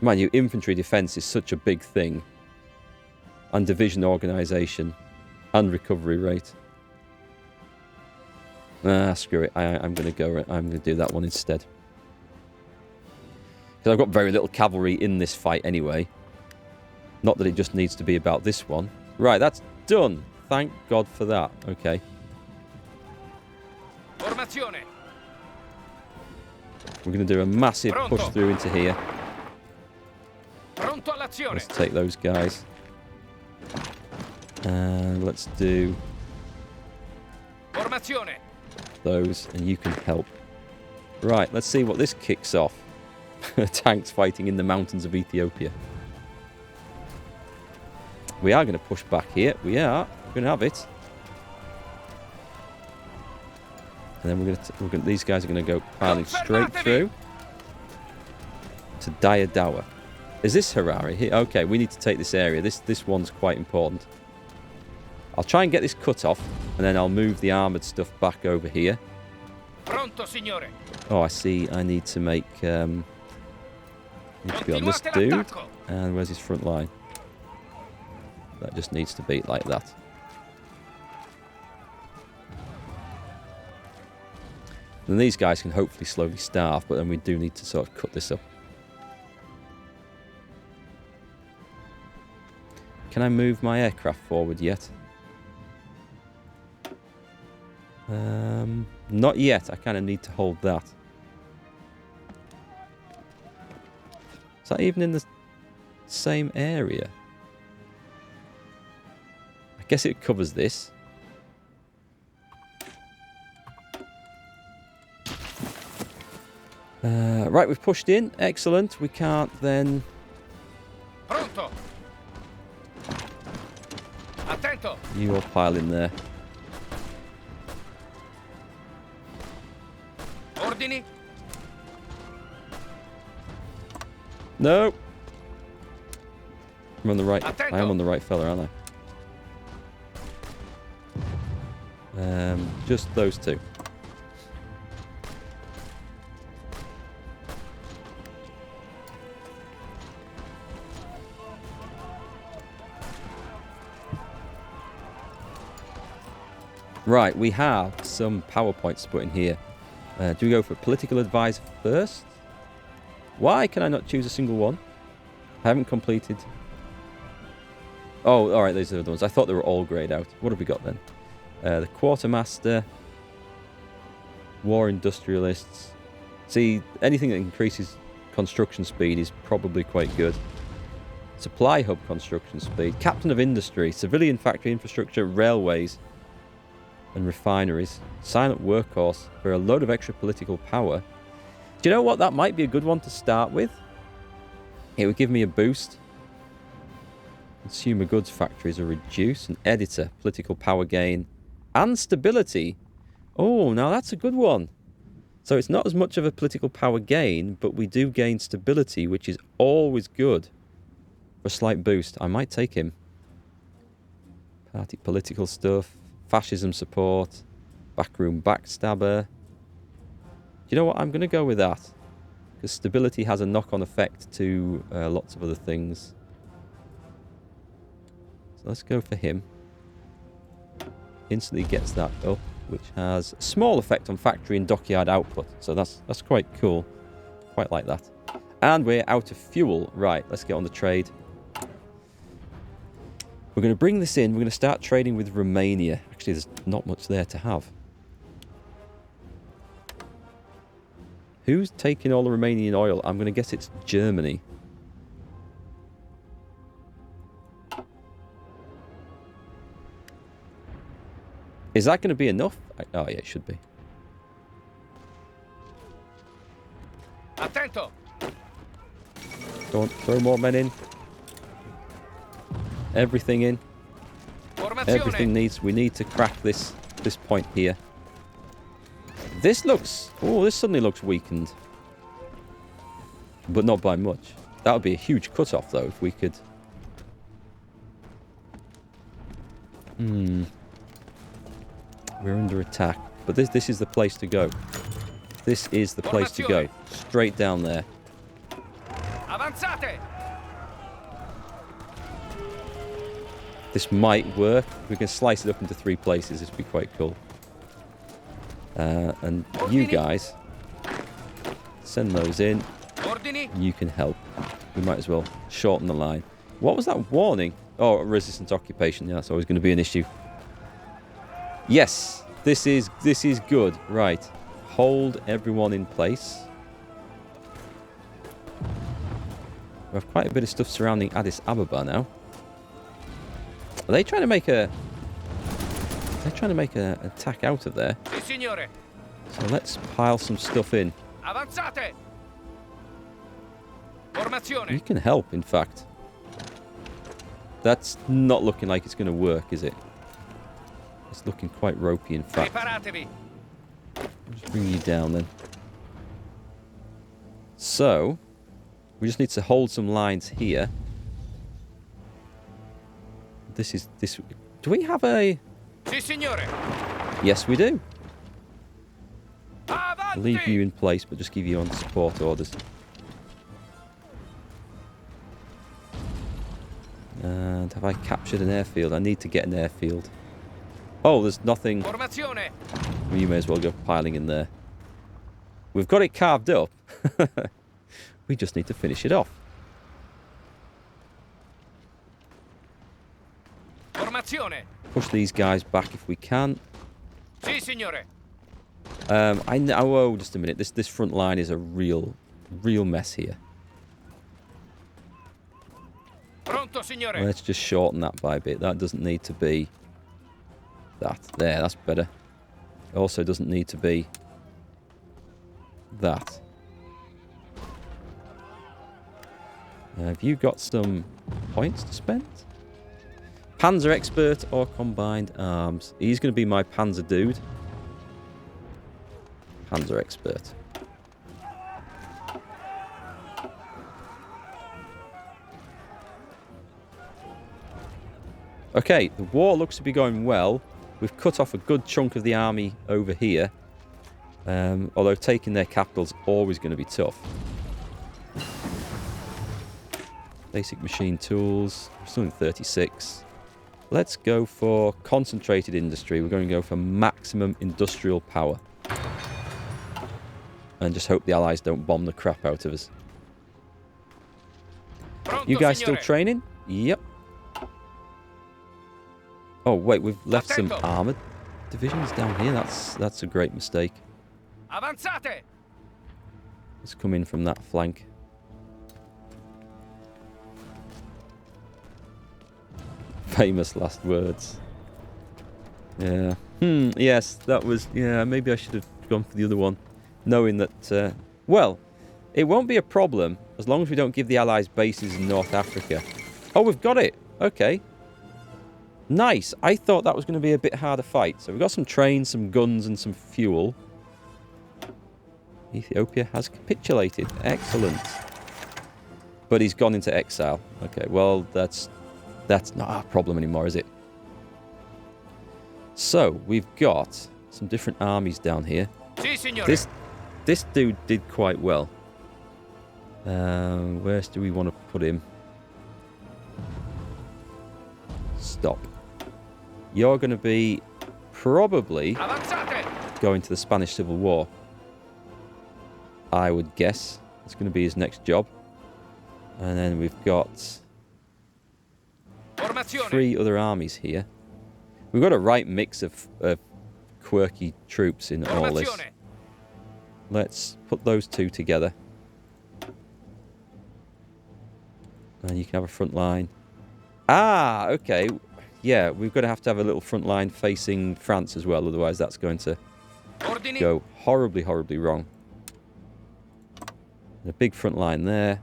Mind you, infantry defense is such a big thing. And division organization. And recovery rate. Ah, screw it. I'm going to go. I'm going to do that one instead. Because I've got very little cavalry in this fight anyway. Not that it just needs to be about this one. Right, that's done. Thank God for that. Okay. Formazione. We're going to do a massive push through into here. Pronto all'azione. Let's take those guys. And let's do Formazione. those, and you can help. Right, let's see what this kicks off. Tanks fighting in the mountains of Ethiopia. We are going to push back here. We are. We're going to have it. And then we're going to these guys are going to go piling straight through to Diadawa. Is this Harare here? Okay, we need to take this area. This one's quite important. I'll try and get this cut off, and then I'll move the armoured stuff back over here. Pronto, signore. Oh, I see. I need to make... need to be on this dude. And where's his front line? That just needs to be like that. And these guys can hopefully slowly starve, but then we do need to sort of cut this up. Can I move my aircraft forward yet? Not yet. I kind of need to hold that. Is that even in the same area? I guess it covers this. Right, we've pushed in. Excellent. We can't then... Pronto. Attento. You all pile in there. Ordini. No. I'm on the right. Attento. I am on the right fella, aren't I? Just those two. Right, we have some PowerPoints to put in here. Do we go for political advisor first? Why can I not choose a single one? I haven't completed... Oh, alright, those are the ones. I thought they were all greyed out. What have we got then? The quartermaster. War industrialists. See, anything that increases construction speed is probably quite good. Supply hub construction speed. Captain of industry. Civilian factory infrastructure. Railways. And refineries. Silent workhorse for a load of extra political power. Do you know what? That might be a good one to start with. It would give me a boost. Consumer goods factories are reduced. An editor. Political power gain. And stability. Oh, now that's a good one. So it's not as much of a political power gain, but we do gain stability, which is always good. For a slight boost. I might take him. Party political stuff. Fascism support. Backroom backstabber. Do you know what? I'm going to go with that. Because stability has a knock-on effect to lots of other things. So let's go for him. Instantly gets that up, which has a small effect on factory and dockyard output. So that's quite cool. Quite like that. And we're out of fuel. Right, let's get on the trade. We're going to bring this in. We're going to start trading with Romania. Actually, there's not much there to have. Who's taking all the Romanian oil? I'm going to guess it's Germany. Is that going to be enough? Oh, yeah, it should be. Attento. Go on, throw more men in. Everything in. Everything needs... We need to crack this point here. This looks... Oh, this suddenly looks weakened. But not by much. That would be a huge cut-off, though, if we could... We're under attack. But this is the place to go. This is the place to go. Straight down there. Avanzate! This might work. We can slice it up into 3 places. This would be quite cool. And you guys, send those in. Ordini? You can help. We might as well shorten the line. What was that warning? Oh, resistant occupation. Yeah, that's always going to be an issue. Yes, this is good. Right. Hold everyone in place. We have quite a bit of stuff surrounding Addis Ababa now. Are they trying to make a... They're trying to make an attack out of there. Si, signore. So let's pile some stuff in. Avanzate! Formazione. You can help, in fact. That's not looking like it's going to work, is it? It's looking quite ropey, in fact. Preparatevi. I'll just bring you down, then. So, we just need to hold some lines here. This. Do we have a... Si, signore. Yes, we do. Avanti! Leave you in place, but just give you on support orders. And have I captured an airfield? I need to get an airfield. Oh, there's nothing. Formazione. You may as well go piling in there. We've got it carved up. We just need to finish it off. Formazione. Push these guys back if we can. Si, signore. I know. Oh, just a minute. This front line is a real mess here. Pronto, signore. Let's just shorten that by a bit. That doesn't need to be that. There, that's better. It also doesn't need to be that. Have you got some points to spend? Panzer expert or combined arms? He's going to be my panzer dude. Panzer expert. Okay, the war looks to be going well. We've cut off a good chunk of the army over here. Although taking their capital's always going to be tough. Basic machine tools. We're still in 36. Let's go for concentrated industry. We're going to go for maximum industrial power. And just hope the Allies don't bomb the crap out of us. Pronto, You guys signore. still training? Yep. Oh, wait, we've left some Attento. armoured divisions down here. That's a great mistake. Avanzate! Let's come in from that flank. Famous last words. Yeah. Yes, that was... Yeah, maybe I should have gone for the other one. Knowing that... well, it won't be a problem as long as we don't give the Allies bases in North Africa. Oh, we've got it. Okay. Nice. I thought that was going to be a bit harder fight. So we've got some trains, some guns, and some fuel. Ethiopia has capitulated. Excellent. But he's gone into exile. Okay, well, that's not our problem anymore, is it? So, we've got some different armies down here. Si, signore. This dude did quite well. Where do we want to put him? Stop. You're going to be probably Avanzate! going to the Spanish Civil War. I would guess. It's going to be his next job. And then we've got Formazione. 3 other armies here. We've got a right mix of quirky troops in all this. Formazione. Let's put those 2 together. And you can have a front line. Ah, okay. Yeah, we've got to have a little front line facing France as well. Otherwise, that's going to Ordini. go horribly, horribly wrong. And a big front line there.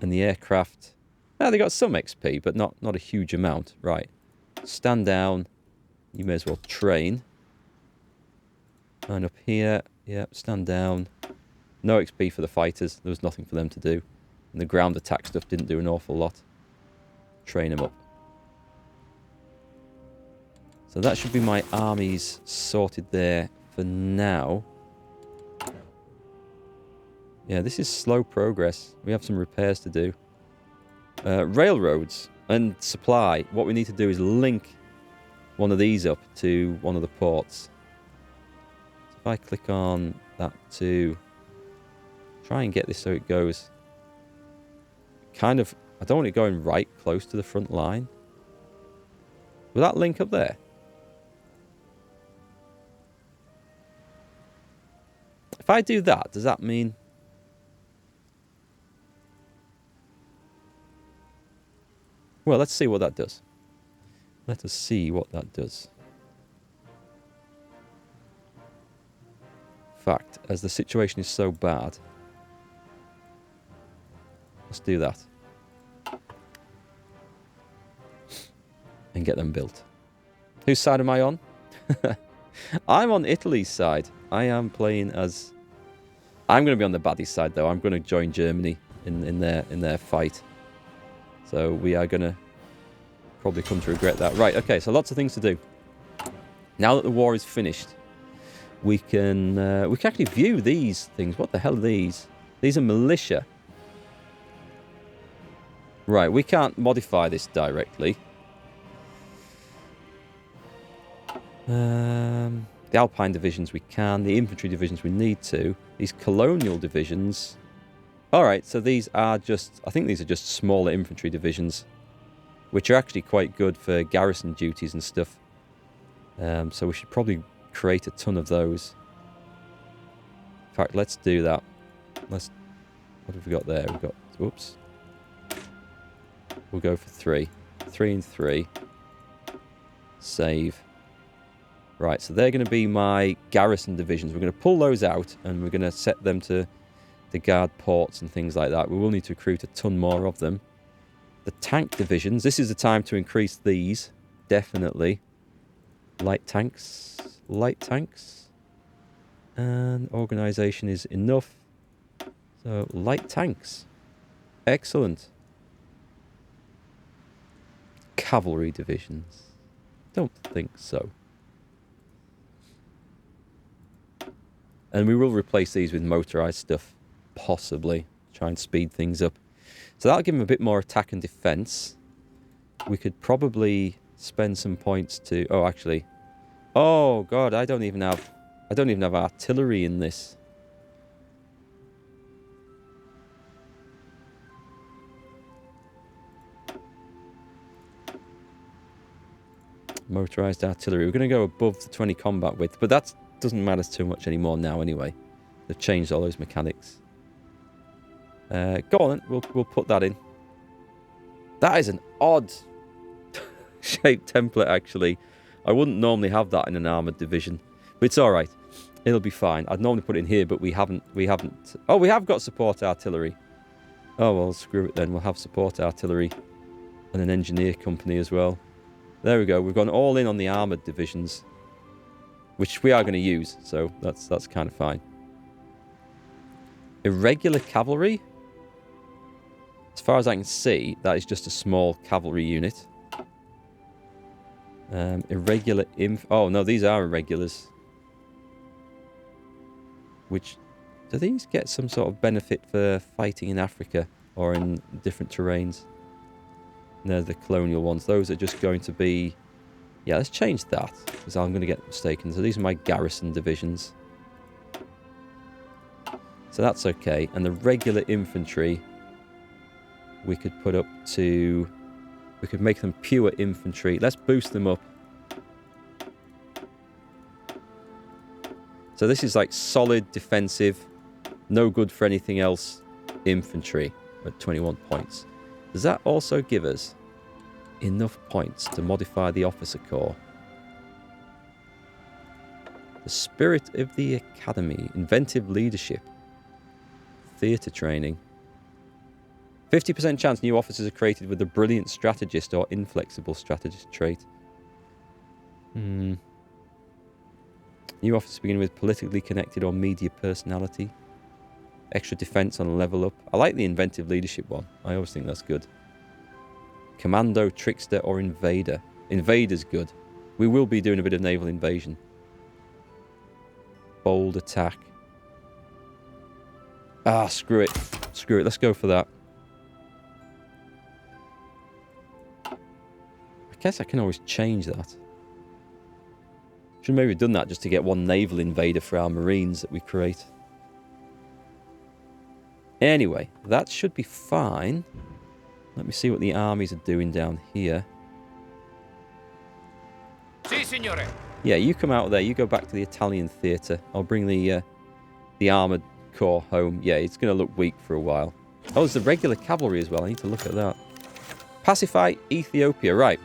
And the aircraft. They got some XP, but not a huge amount. Right. Stand down. You may as well train. And up here. Yep, stand down. No XP for the fighters. There was nothing for them to do. And the ground attack stuff didn't do an awful lot. Train them up. So that should be my armies sorted there for now. Yeah, this is slow progress. We have some repairs to do. Railroads and supply. What we need to do is link one of these up to one of the ports. So if I click on that to try and get this so it goes kind of... I don't want it going right close to the front line. Will that link up there? If I do that, does that mean... Well, let's see what that does. Let us see what that does. In fact, as the situation is so bad, let's do that. And get them built. Whose side am I on? I'm on Italy's side. I am playing as... I'm going to be on the baddie side, though. I'm going to join Germany in their fight. So we are going to probably come to regret that. Right, okay, so lots of things to do. Now that the war is finished, we can actually view these things. What the hell are these? These are militia. Right, we can't modify this directly. The Alpine divisions we can. The infantry divisions we need to. These colonial divisions... Alright, so these are just... I think these are just smaller infantry divisions, which are actually quite good for garrison duties and stuff. So we should probably create a ton of those. In fact, let's do that. What have we got there? We've got... Whoops. We'll go for 3. 3 and 3. Save. Right, so they're going to be my garrison divisions. We're going to pull those out, and we're going to set them to guard ports and things like that. We will need to recruit a ton more of them. The tank divisions. This is the time to increase these. Definitely. Light tanks. Light tanks. And organisation is enough. So, light tanks. Excellent. Cavalry divisions. Don't think so. And we will replace these with motorised stuff. Possibly. Try and speed things up. So that'll give them a bit more attack and defence. We could probably spend some points to... Oh, actually. Oh, God, I don't even have artillery in this. Motorised artillery. We're going to go above the 20 combat width, but that doesn't matter too much anymore now anyway. They've changed all those mechanics. Go on then, we'll put that in. That is an odd shaped template, actually. I wouldn't normally have that in an armoured division, but it's alright. It'll be fine. I'd normally put it in here, but we haven't... Oh, we have got support artillery. Oh, well, screw it then. We'll have support artillery and an engineer company as well. There we go. We've gone all in on the armoured divisions, which we are going to use, so that's kind of fine. Irregular cavalry? As far as I can see, that is just a small cavalry unit. Irregular inf... Oh, no, these are irregulars. Which... Do these get some sort of benefit for fighting in Africa or in different terrains? No, the colonial ones. Those are just going to be... Yeah, let's change that, because I'm going to get mistaken. So these are my garrison divisions. So that's okay. And the regular infantry, we could put up to... We could make them pure infantry. Let's boost them up. So this is like solid, defensive, no good for anything else, infantry at 21 points. Does that also give us enough points to modify the officer corps? The spirit of the academy, inventive leadership, theatre training. 50% chance new officers are created with a brilliant strategist or inflexible strategist trait. New officers begin with politically connected or media personality. Extra defense on a level up. I like the inventive leadership one. I always think that's good. Commando, trickster, or invader. Invader's good. We will be doing a bit of naval invasion. Bold attack. Ah, screw it. Screw it. Let's go for that. I guess I can always change that. Should maybe have done that just to get one naval invader for our marines that we create. Anyway, that should be fine. Let me see what the armies are doing down here. Si, signore. Yeah, you come out there. You go back to the Italian theatre. I'll bring the armoured corps home. Yeah, it's going to look weak for a while. Oh, there's the regular cavalry as well. I need to look at that. Pacify Ethiopia. Right.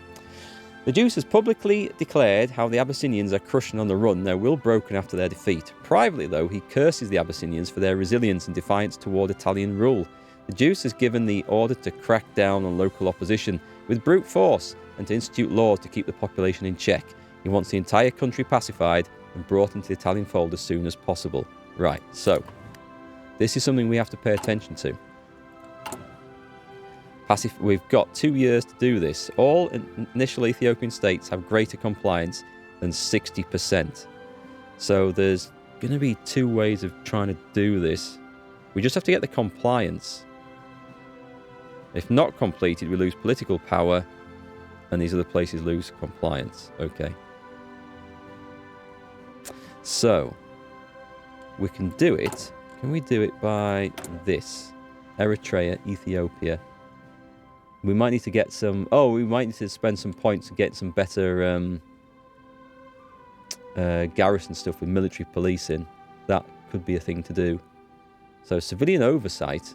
The Juice has publicly declared how the Abyssinians are crushing on the run, their will broken after their defeat. Privately, though, he curses the Abyssinians for their resilience and defiance toward Italian rule. The Juice has given the order to crack down on local opposition with brute force and to institute laws to keep the population in check. He wants the entire country pacified and brought into the Italian fold as soon as possible. Right, so this is something we have to pay attention to. We've got 2 years to do this. All initial Ethiopian states have greater compliance than 60%. So there's going to be 2 ways of trying to do this. We just have to get the compliance. If not completed, we lose political power, and these other places lose compliance. Okay. So, we can do it. Can we do it by this? Eritrea, Ethiopia. We might need to get some... Oh, we might need to spend some points to get some better garrison stuff with military police in. That could be a thing to do. So, civilian oversight.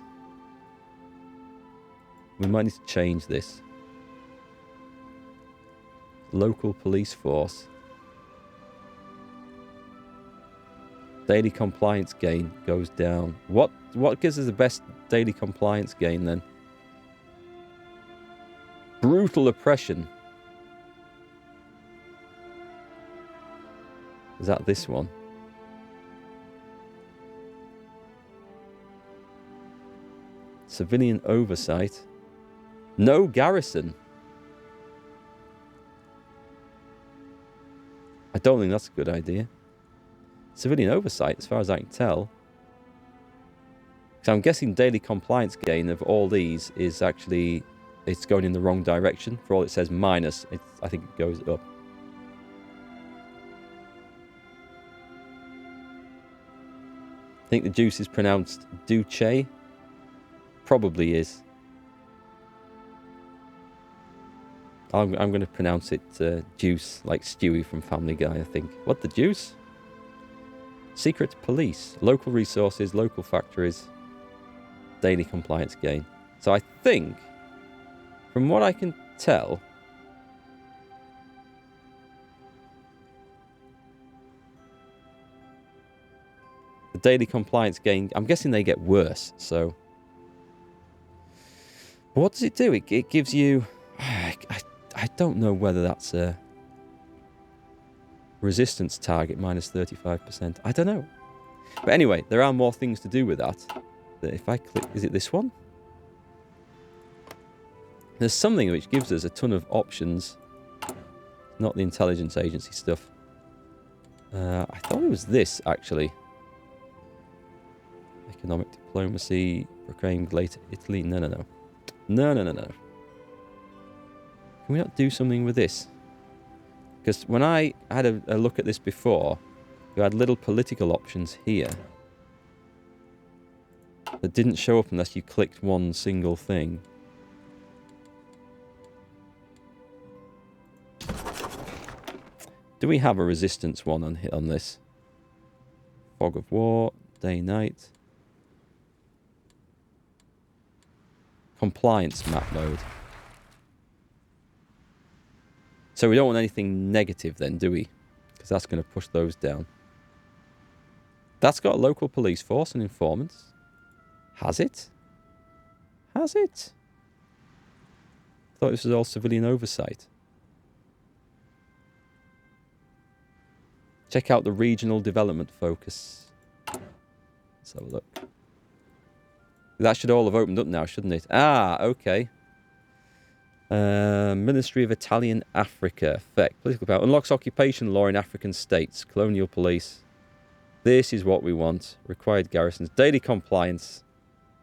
We might need to change this. Local police force. Daily compliance gain goes down. What gives us the best daily compliance gain then? Brutal oppression. Is that this one? Civilian oversight. No garrison. I don't think that's a good idea. Civilian oversight, as far as I can tell. So I'm guessing daily compliance gain of all these is actually... It's going in the wrong direction. For all it says minus, I think it goes up. I think the Juice is pronounced Duce. Probably is. I'm going to pronounce it Juice, like Stewie from Family Guy, I think. What, the Juice? Secret police, local resources, local factories, daily compliance gain. So I think... From what I can tell, the daily compliance gain, I'm guessing they get worse, so... But what does it do? It gives you... I don't know whether that's a resistance target, minus 35%. I don't know. But anyway, there are more things to do with that. If I click... Is it this one? There's something which gives us a ton of options. Not the intelligence agency stuff. I thought it was this, actually. Economic diplomacy, proclaimed later Italy. No. Can we not do something with this? Because when I had a look at this before, you had little political options here that didn't show up unless you clicked one single thing. Do we have a resistance one on this? Fog of war, day, night. Compliance map mode. So we don't want anything negative then, do we? Because that's going to push those down. That's got a local police force and informants. Has it? Has it? I thought this was all civilian oversight. Check out the regional development focus. Let's have a look. That should all have opened up now, shouldn't it? Ah, okay. Ministry of Italian Africa. Effect. Political power. Unlocks occupation law in African states. Colonial police. This is what we want. Required garrisons. Daily compliance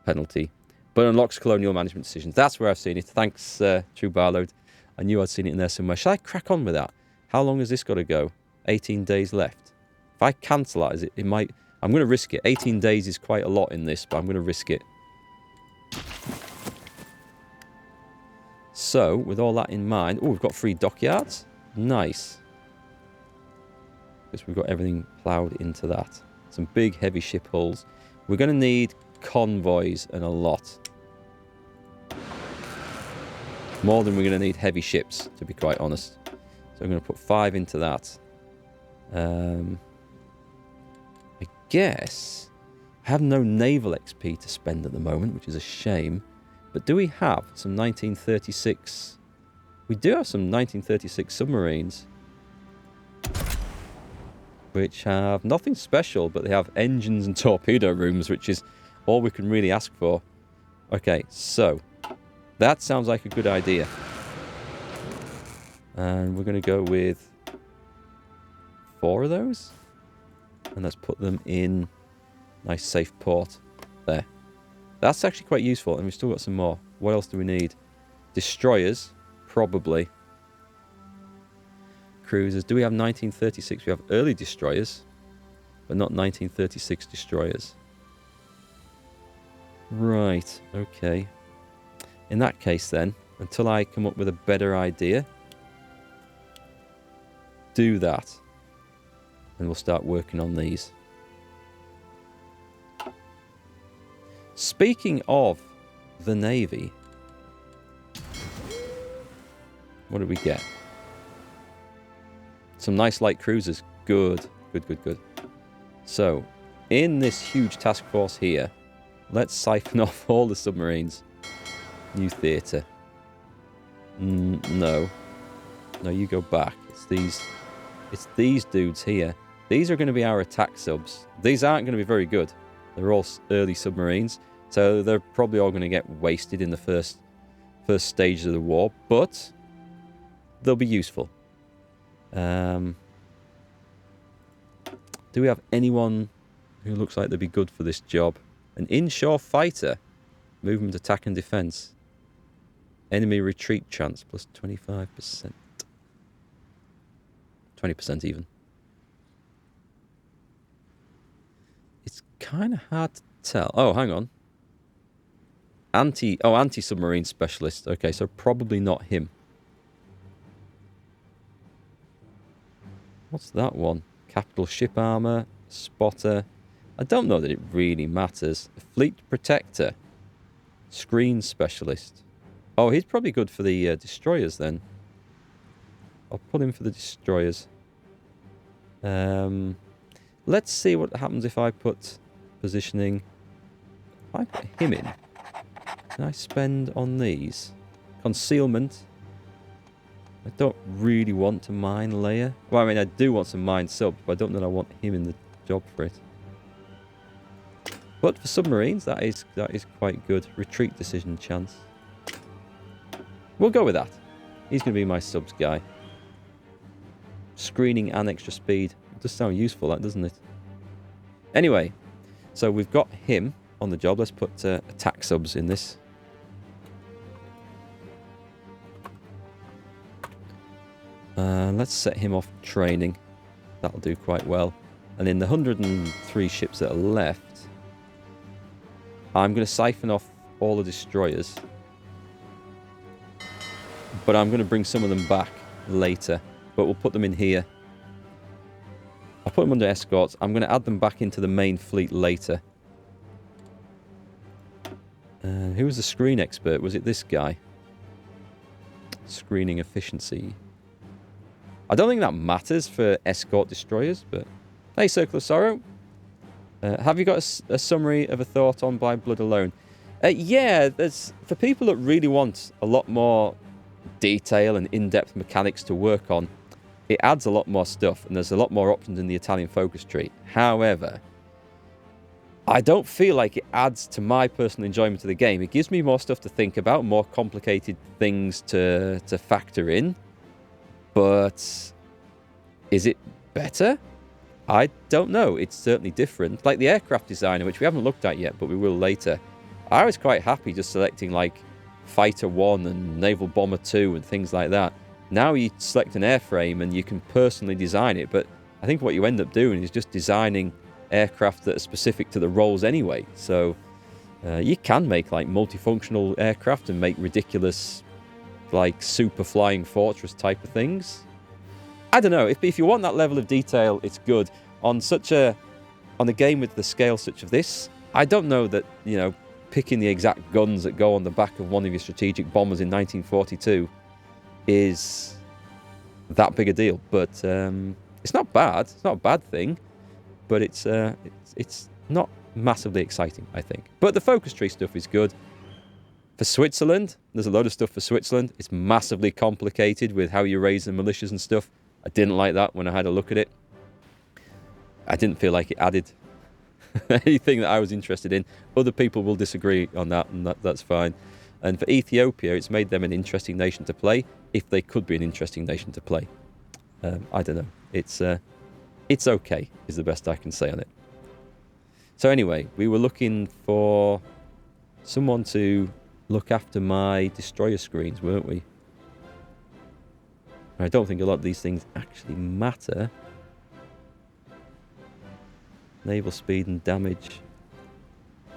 penalty. But unlocks colonial management decisions. That's where I've seen it. Thanks, True Barload. I knew I'd seen it in there somewhere. Shall I crack on with that? How long has this got to go? 18 days left. If I cancelize it, it might... I'm going to risk it. 18 days is quite a lot in this, but I'm going to risk it. So, with all that in mind... Oh, we've got 3 dockyards. Nice. Because we've got everything ploughed into that. Some big, heavy ship hulls. We're going to need convoys and a lot. More than we're going to need heavy ships, to be quite honest. So I'm going to put 5 into that. I guess I have no naval XP to spend at the moment, which is a shame. But do we have some 1936... We do have some 1936 submarines. Which have nothing special, but they have engines and torpedo rooms, which is all we can really ask for. Okay, so... That sounds like a good idea. And we're going to go with 4 of those. And let's put them in nice safe port. There. That's actually quite useful. And we've still got some more. What else do we need? Destroyers. Probably. Cruisers. Do we have 1936? We have early destroyers. But not 1936 destroyers. Right. Okay. In that case then, until I come up with a better idea, do that. And we'll start working on these. Speaking of the Navy, what did we get? Some nice light cruisers. Good. Good, good, good. So, in this huge task force here, let's siphon off all the submarines. New theatre. No. No, you go back. It's these dudes here. These are going to be our attack subs. These aren't going to be very good. They're all early submarines. So they're probably all going to get wasted in the first stages of the war. But they'll be useful. Do we have anyone who looks like they'd be good for this job? An inshore fighter. Movement, attack and defense. Enemy retreat chance plus 25%. 20% even. It's kind of hard to tell. Oh, hang on. Anti-submarine specialist. Okay, so probably not him. What's that one? Capital ship armor, spotter. I don't know that it really matters. Fleet protector. Screen specialist. Oh, he's probably good for the destroyers then. I'll put him for the destroyers. Let's see what happens if I put positioning. If I put him in, can I spend on these? Concealment. I don't really want to mine layer. Well, I mean, I do want some mine subs, but I don't know that I want him in the job for it. But for submarines, that is quite good. Retreat decision chance. We'll go with that. He's going to be my subs guy. Screening and extra speed. It does sound useful, that, doesn't it? Anyway, so we've got him on the job. Let's put attack subs in this. Let's set him off training. That'll do quite well. And in the 103 ships that are left, I'm going to siphon off all the destroyers. But I'm going to bring some of them back later. But we'll put them in here. I'll put them under escorts. I'm going to add them back into the main fleet later. Who was the screen expert? Was it this guy? Screening efficiency. I don't think that matters for escort destroyers, but... Hey, Circle of Sorrow. Have you got a summary of a thought on By Blood Alone? Yeah, there's... For people that really want a lot more detail and in-depth mechanics to work on, it adds a lot more stuff, and there's a lot more options in the Italian focus tree. However, I don't feel like it adds to my personal enjoyment of the game. It gives me more stuff to think about, more complicated things to factor in. But is it better? I don't know. It's certainly different. Like the aircraft designer, which we haven't looked at yet, but we will later. I was quite happy just selecting like Fighter 1 and Naval Bomber 2 and things like that. Now you select an airframe and you can personally design it, but I think what you end up doing is just designing aircraft that are specific to the roles anyway. So you can make like multifunctional aircraft and make ridiculous like super flying fortress type of things. I don't know, if you want that level of detail, it's good. On a game with the scale such of this, I don't know that, you know, picking the exact guns that go on the back of one of your strategic bombers in 1942 is that big a deal. But it's not bad. It's not a bad thing. But it's not massively exciting, I think. But the focus tree stuff is good. For Switzerland, there's a load of stuff for Switzerland. It's massively complicated with how you raise the militias and stuff. I didn't like that when I had a look at it. I didn't feel like it added anything that I was interested in. Other people will disagree on that, and that's fine. And for Ethiopia, it's made them an interesting nation to play, if they could be an interesting nation to play. I don't know. It's okay, is the best I can say on it. So anyway, we were looking for someone to look after my destroyer screens, weren't we? I don't think a lot of these things actually matter. Naval speed and damage.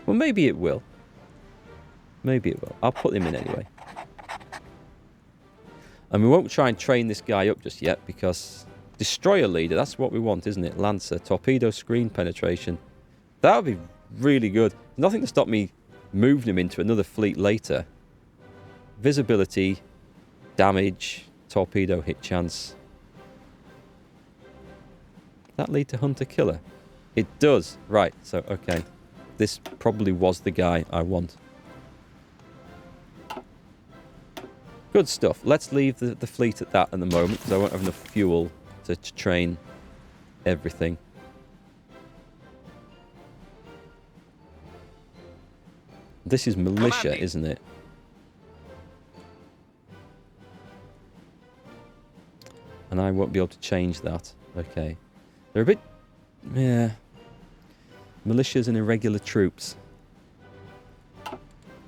Well, maybe it will. Maybe it will. I'll put him in anyway. And we won't try and train this guy up just yet, because destroyer leader, that's what we want, isn't it? Lancer, torpedo screen penetration. That would be really good. Nothing to stop me moving him into another fleet later. Visibility, damage, torpedo hit chance. That lead to hunter killer? It does. Right, so okay. This probably was the guy I want. Good stuff. Let's leave the fleet at that at the moment, because I won't have enough fuel to train everything. This is militia, isn't it? And I won't be able to change that. Okay. They're a bit... yeah. Militias and irregular troops.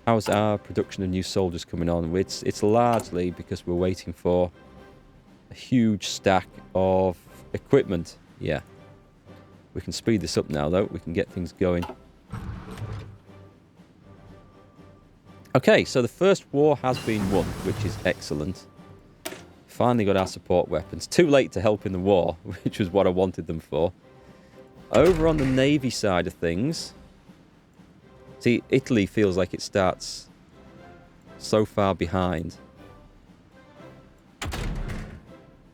How's our production of new soldiers coming on? It's largely because we're waiting for a huge stack of equipment. Yeah. We can speed this up now, though. We can get things going. Okay, so the first war has been won, which is excellent. Finally got our support weapons. Too late to help in the war, which was what I wanted them for. Over on the Navy side of things... see, Italy feels like it starts so far behind.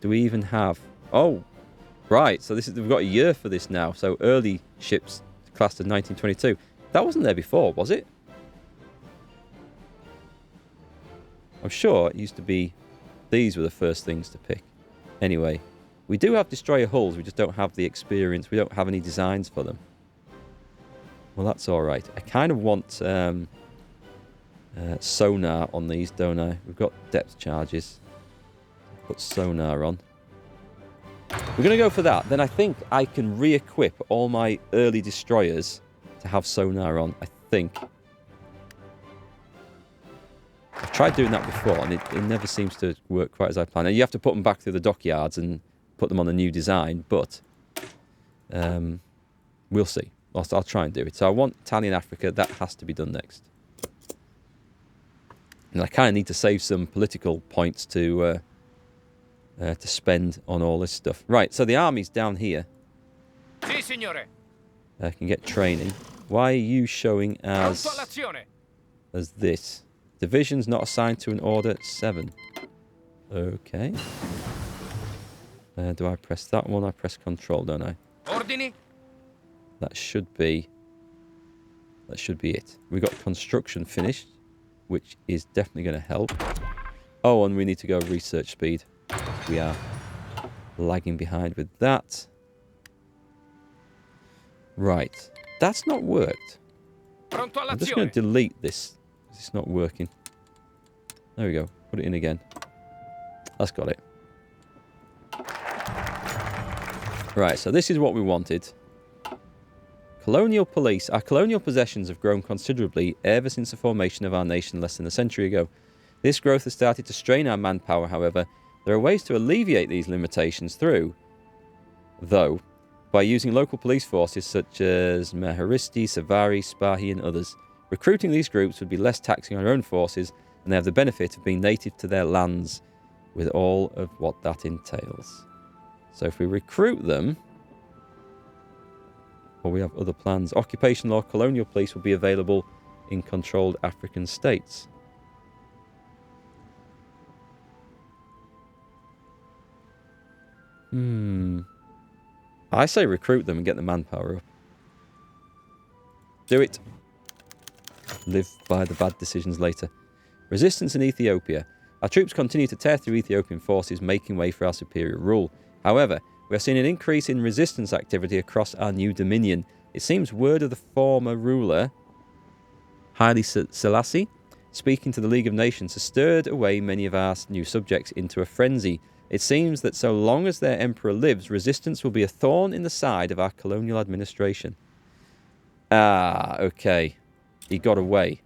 Do we even have... oh, right, so we've got a year for this now. So early ships classed as 1922. That wasn't there before, was it? I'm sure it used to be... these were the first things to pick. Anyway, we do have destroyer hulls, we just don't have the experience. We don't have any designs for them. Well, that's alright. I kind of want sonar on these, don't I? We've got depth charges. Put sonar on. We're going to go for that. Then I think I can re-equip all my early destroyers to have sonar on, I think. I've tried doing that before, and it never seems to work quite as I planned. And you have to put them back through the dockyards and put them on the new design, but we'll see. I'll try and do it. So I want Italian Africa. That has to be done next. And I kind of need to save some political points to spend on all this stuff. Right, so the army's down here. Sì, signore. I can get training. Why are you showing as this? Division's not assigned to an order 7. Okay. Do I press that one? I press control, don't I? Ordini. That should be it. We got construction finished, which is definitely going to help. Oh, and we need to go research speed. We are lagging behind with that. Right. That's not worked. I'm just going to delete this. It's not working. There we go. Put it in again. That's got it. Right, so this is what we wanted. Colonial police. Our colonial possessions have grown considerably ever since the formation of our nation less than a century ago. This growth has started to strain our manpower, however. There are ways to alleviate these limitations though, by using local police forces such as Maharisti, Savari, Spahi and others. Recruiting these groups would be less taxing on our own forces, and they have the benefit of being native to their lands, with all of what that entails. So if we recruit them, or we have other plans, occupation law, colonial police will be available in controlled African states. I say recruit them and get the manpower up. Do it. Live by the bad decisions later. Resistance in Ethiopia. Our troops continue to tear through Ethiopian forces, making way for our superior rule. However, we are seeing an increase in resistance activity across our new dominion. It seems word of the former ruler, Haile Selassie, speaking to the League of Nations, has stirred away many of our new subjects into a frenzy. It seems that so long as their emperor lives, resistance will be a thorn in the side of our colonial administration. Ah, okay. He got away.